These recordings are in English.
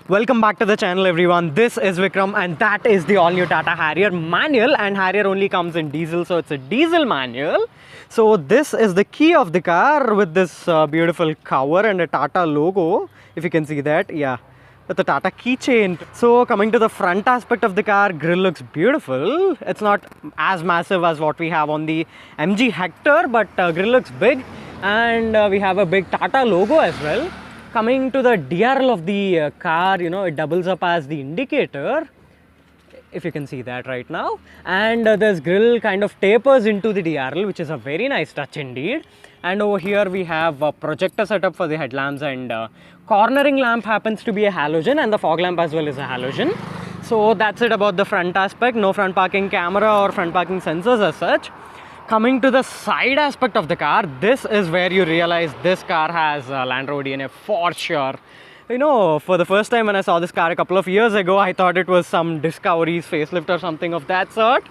Welcome back to the channel, everyone. This is Vikram and that is the all new Tata Harrier manual, and Harrier only comes in diesel, so it's a diesel manual. So this is the key of the car with this beautiful cover and a Tata logo, if you can see that. Yeah, with the Tata keychain. So coming to the front aspect of the car, grille looks beautiful. It's not as massive as what we have on the MG Hector, but grille looks big, and we have a big Tata logo as well. Coming to the DRL of the car, it doubles up as the indicator, if you can see that right now. And this grille kind of tapers into the DRL, which is a very nice touch indeed. And over here we have a projector setup for the headlamps, and cornering lamp happens to be a halogen, and the fog lamp as well is a halogen. So that's it about the front aspect. No front parking camera or front parking sensors as such. Coming to the side aspect of the car, this is where you realize this car has Land Rover DNA for sure. For the first time when I saw this car a couple of years ago, I thought it was some Discovery's facelift or something of that sort.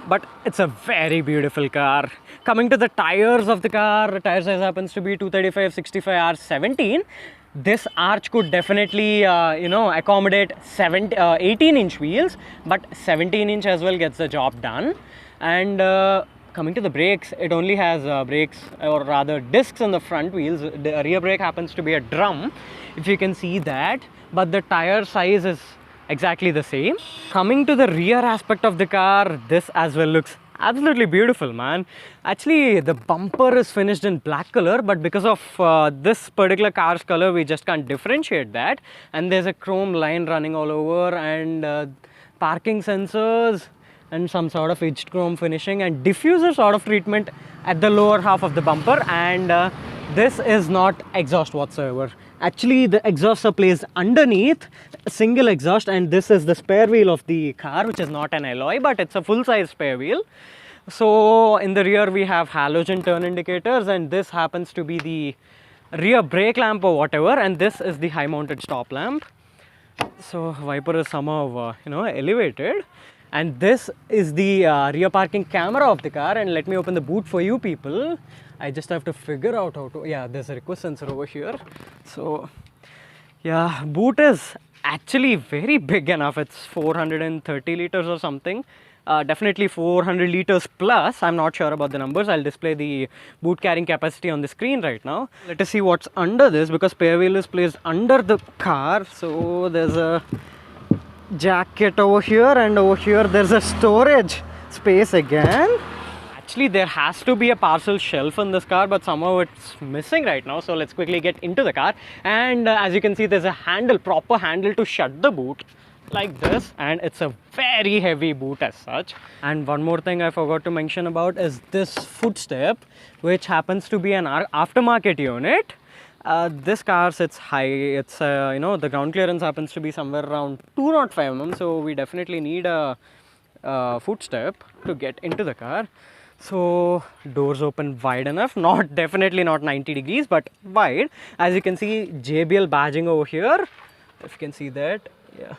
But it's a very beautiful car. Coming to the tires of the car, the tire size happens to be 235/65R17. This arch could definitely, accommodate 18-inch wheels, but 17-inch as well gets the job done. And coming to the brakes, it only has brakes, or rather discs on the front wheels. The rear brake happens to be a drum, if you can see that, but the tire size is exactly the same. Coming to the rear aspect of the car, this as well looks absolutely beautiful, man. Actually, the bumper is finished in black color, but because of this particular car's color, we just can't differentiate that. And there's a chrome line running all over, and parking sensors, and some sort of edged chrome finishing, and diffuser sort of treatment at the lower half of the bumper. And this is not exhaust whatsoever. Actually, the exhausts are placed underneath, a single exhaust, and this is the spare wheel of the car, which is not an alloy, but it's a full-size spare wheel. So in the rear we have halogen turn indicators, and this happens to be the rear brake lamp or whatever, and this is the high mounted stop lamp. So wiper is somehow elevated. And this is the rear parking camera of the car, and let me open the boot for you people. I just have to figure out how to, yeah, there's a request sensor over here. So yeah, boot is actually very big enough. It's 430 liters or something. Definitely 400 liters plus. I'm not sure about the numbers. I'll display the boot carrying capacity on the screen right now. Let us see what's under this, because spare wheel is placed under the car. So there's a jacket over here, and over here there's a storage space again. Actually, there has to be a parcel shelf in this car, but somehow it's missing right now. So let's quickly get into the car, and as you can see, there's a handle, proper handle to shut the boot like this, and it's a very heavy boot as such. And one more thing I forgot to mention about is this footstep, which happens to be an aftermarket unit. This car sits high. It's the ground clearance happens to be somewhere around 205 mm, so we definitely need a footstep to get into the car. So doors open wide enough, definitely not 90 degrees, but wide. As you can see, JBL badging over here, if you can see that. Yeah.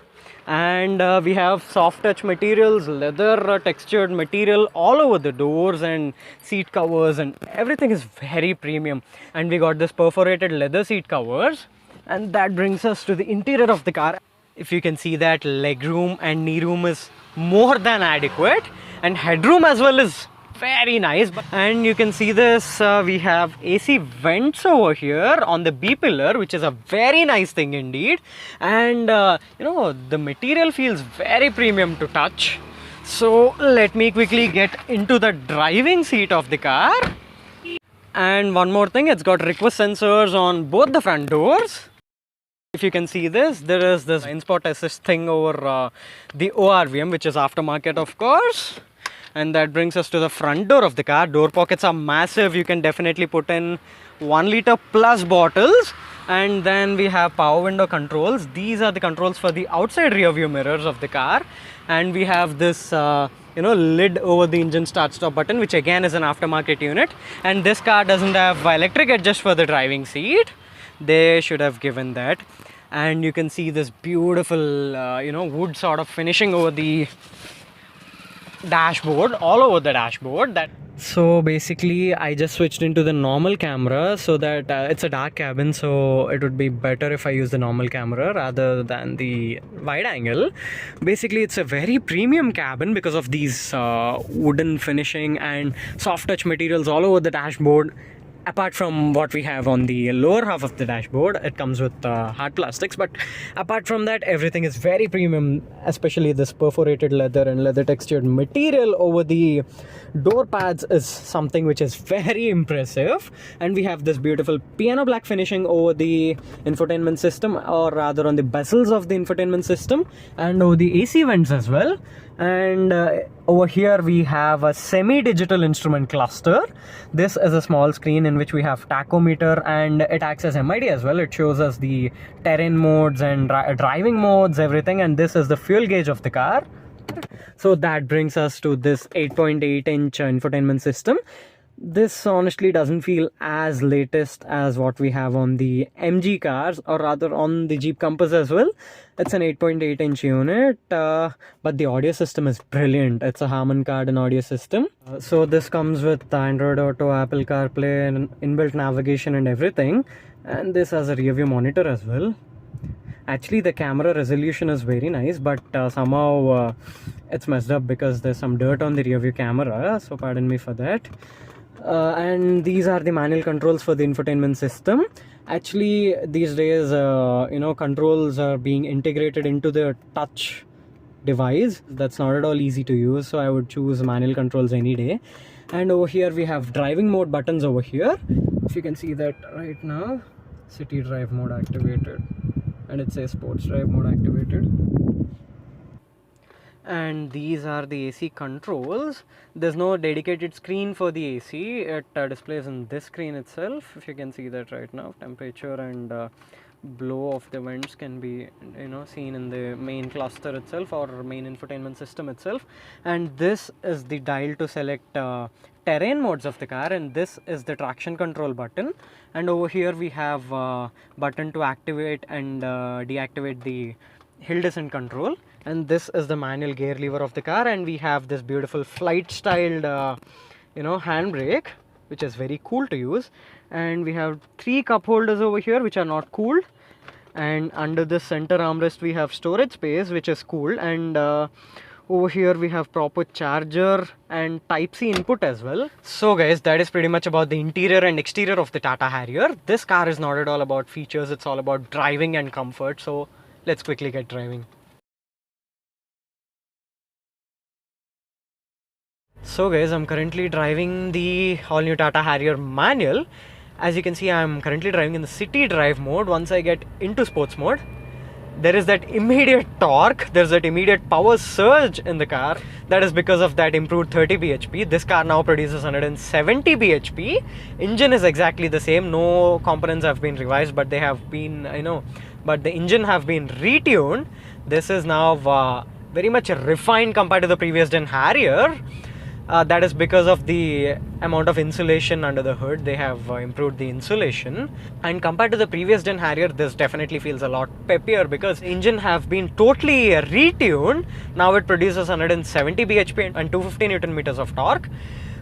And we have soft touch materials, leather textured material all over the doors and seat covers, and everything is very premium. And we got this perforated leather seat covers, and that brings us to the interior of the car. If you can see that, leg room and knee room is more than adequate, and headroom as well is very nice. And you can see this, we have AC vents over here on the B pillar, which is a very nice thing indeed. And the material feels very premium to touch. So let me quickly get into the driving seat of the car. And one more thing, it's got request sensors on both the front doors. If you can see this, there is this blind spot assist thing over the ORVM, which is aftermarket of course. And that brings us to the front door of the car. Door pockets are massive. You can definitely put in 1 liter plus bottles. And then we have power window controls. These are the controls for the outside rear view mirrors of the car. And we have this lid over the engine start stop button, which again is an aftermarket unit. And this car doesn't have electric adjust for the driving seat. They should have given that. And you can see this beautiful wood sort of finishing over the dashboard, all over the dashboard. That So basically I just switched into the normal camera so that it's a dark cabin, so it would be better if I use the normal camera rather than the wide angle. Basically it's a very premium cabin because of these wooden finishing and soft touch materials all over the dashboard. Apart from what we have on the lower half of the dashboard, it comes with hard plastics, but apart from that everything is very premium, especially this perforated leather and leather textured material over the door pads is something which is very impressive. And we have this beautiful piano black finishing over the infotainment system, or rather on the bezels of the infotainment system, and over the AC vents as well. And over here we have a semi-digital instrument cluster. This is a small screen in which we have tachometer, and it acts as MID as well. It shows us the terrain modes and driving modes, everything. And this is the fuel gauge of the car. So that brings us to this 8.8-inch infotainment system. This honestly doesn't feel as latest as what we have on the MG cars, or rather on the Jeep Compass as well. It's an 8.8-inch unit, but the audio system is brilliant. It's a Harman Kardon audio system. So this comes with Android Auto, Apple CarPlay, and inbuilt navigation and everything. And this has a rear view monitor as well. Actually the camera resolution is very nice, but somehow it's messed up because there's some dirt on the rear view camera, so pardon me for that. And these are the manual controls for the infotainment system. Actually these days controls are being integrated into the touch device. That's not at all easy to use, so I would choose manual controls any day. And over here we have driving mode buttons over here. If you can see that right now, city drive mode activated, and it says sports drive mode activated. And these are the AC controls. There's no dedicated screen for the AC. It displays in this screen itself. If you can see that right now, temperature and blow of the vents can be seen in the main cluster itself, or main infotainment system itself. And this is the dial to select terrain modes of the car, and this is the traction control button. And over here we have button to activate and deactivate the hill descent control. And this is the manual gear lever of the car, and we have this beautiful flight styled handbrake, which is very cool to use. And we have 3 cup holders over here which are not cooled, and under the center armrest we have storage space which is cooled. And over here we have proper charger and Type-C input as well. So guys, that is pretty much about the interior and exterior of the Tata Harrier. This car is not at all about features, it's all about driving and comfort. So let's quickly get driving. So guys, I'm currently driving the all new Tata Harrier manual. As you can see, I'm currently driving in the city drive mode. Once I get into sports mode, there is that immediate torque, there's that immediate power surge in the car. That is because of that improved 30 bhp. This car now produces 170 bhp. Engine is exactly the same, no components have been revised, but they have been, but the engine have been retuned. This is now very much refined compared to the previous gen Harrier. That is because of the amount of insulation under the hood. They have improved the insulation, and compared to the previous gen Harrier, this definitely feels a lot peppier because engine have been totally retuned. Now it produces 170 bhp and 250 Newton meters of torque.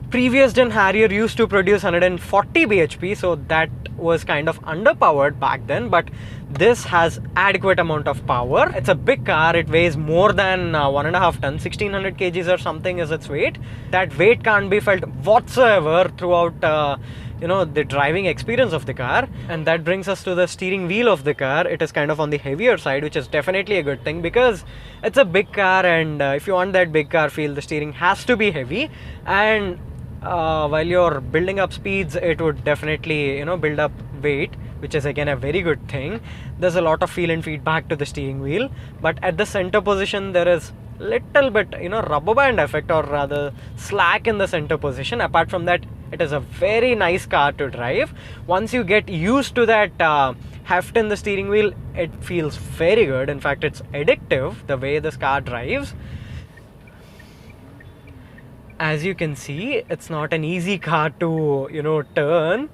Previous gen Harrier used to produce 140 bhp, so that was kind of underpowered back then, but this has adequate amount of power. It's a big car, it weighs more than 1.5 tons, 1600 kgs or something is its weight. That weight can't be felt whatsoever throughout the driving experience of the car. And that brings us to the steering wheel of the car. It is kind of on the heavier side, which is definitely a good thing because it's a big car, and if you want that big car feel, the steering has to be heavy. And while you're building up speeds, it would definitely build up weight, which is again a very good thing. There's a lot of feel and feedback to the steering wheel, but at the center position there is little bit rubber band effect, or rather slack in the center position. Apart from that, it is a very nice car to drive. Once you get used to that heft in the steering wheel, it feels very good. In fact, it's addictive the way this car drives. As you can see, it's not an easy car to turn.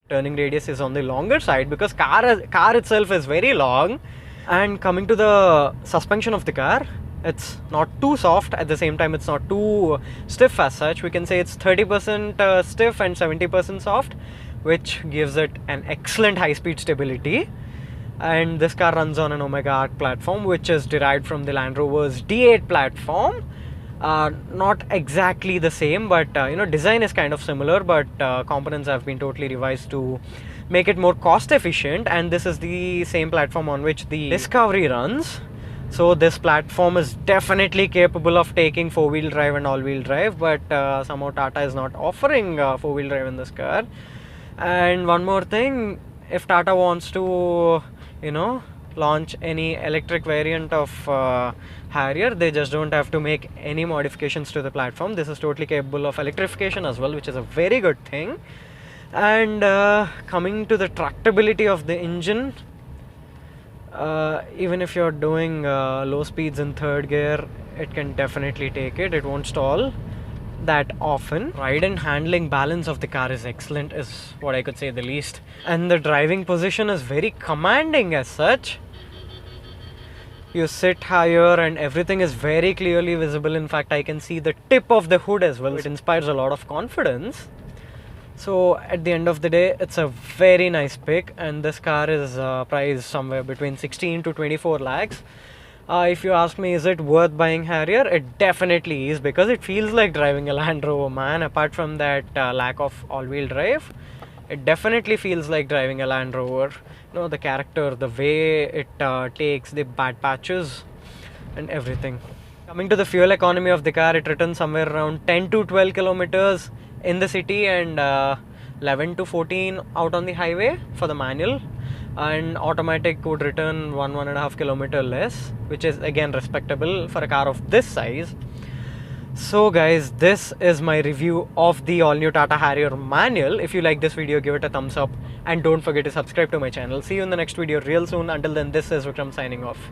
Turning radius is on the longer side because car itself is very long. And coming to the suspension of the car, It's not too soft, at the same time it's not too stiff as such. We can say it's 30% stiff and 70% soft, which gives it an excellent high speed stability. And this car runs on an Omega Arc platform, which is derived from the Land Rover's D8 platform. Not exactly the same, but design is kind of similar, but components have been totally revised to make it more cost efficient. And this is the same platform on which the Discovery runs. So this platform is definitely capable of taking 4-wheel drive and all-wheel drive, but somehow Tata is not offering 4-wheel drive in this car. And one more thing, if Tata wants to launch any electric variant of Harrier, they just don't have to make any modifications to the platform. This is totally capable of electrification as well, which is a very good thing. And coming to the tractability of the engine, even if you're doing low speeds in third gear, it can definitely take it. It won't stall that often. Ride and handling balance of the car is excellent, is what I could say the least. And the driving position is very commanding as such. You sit higher and everything is very clearly visible. In fact, I can see the tip of the hood as well. It inspires a lot of confidence. So at the end of the day, it's a very nice pick, and this car is priced somewhere between 16 to 24 lakhs. If you ask me, is it worth buying Harrier? It definitely is, because it feels like driving a Land Rover, man. Apart from that lack of all-wheel drive, it definitely feels like driving a Land Rover. The character, the way it takes the bad patches and everything. Coming to the fuel economy of the car, it returns somewhere around 10 to 12 kilometers in the city and 11 to 14 out on the highway for the manual. And automatic would return 1.5 kilometer less, which is again respectable for a car of this size. So guys, this is my review of the all new Tata Harrier manual. If you like this video, give it a thumbs up and don't forget to subscribe to my channel. See you in the next video real soon. Until then, this is Vikram signing off.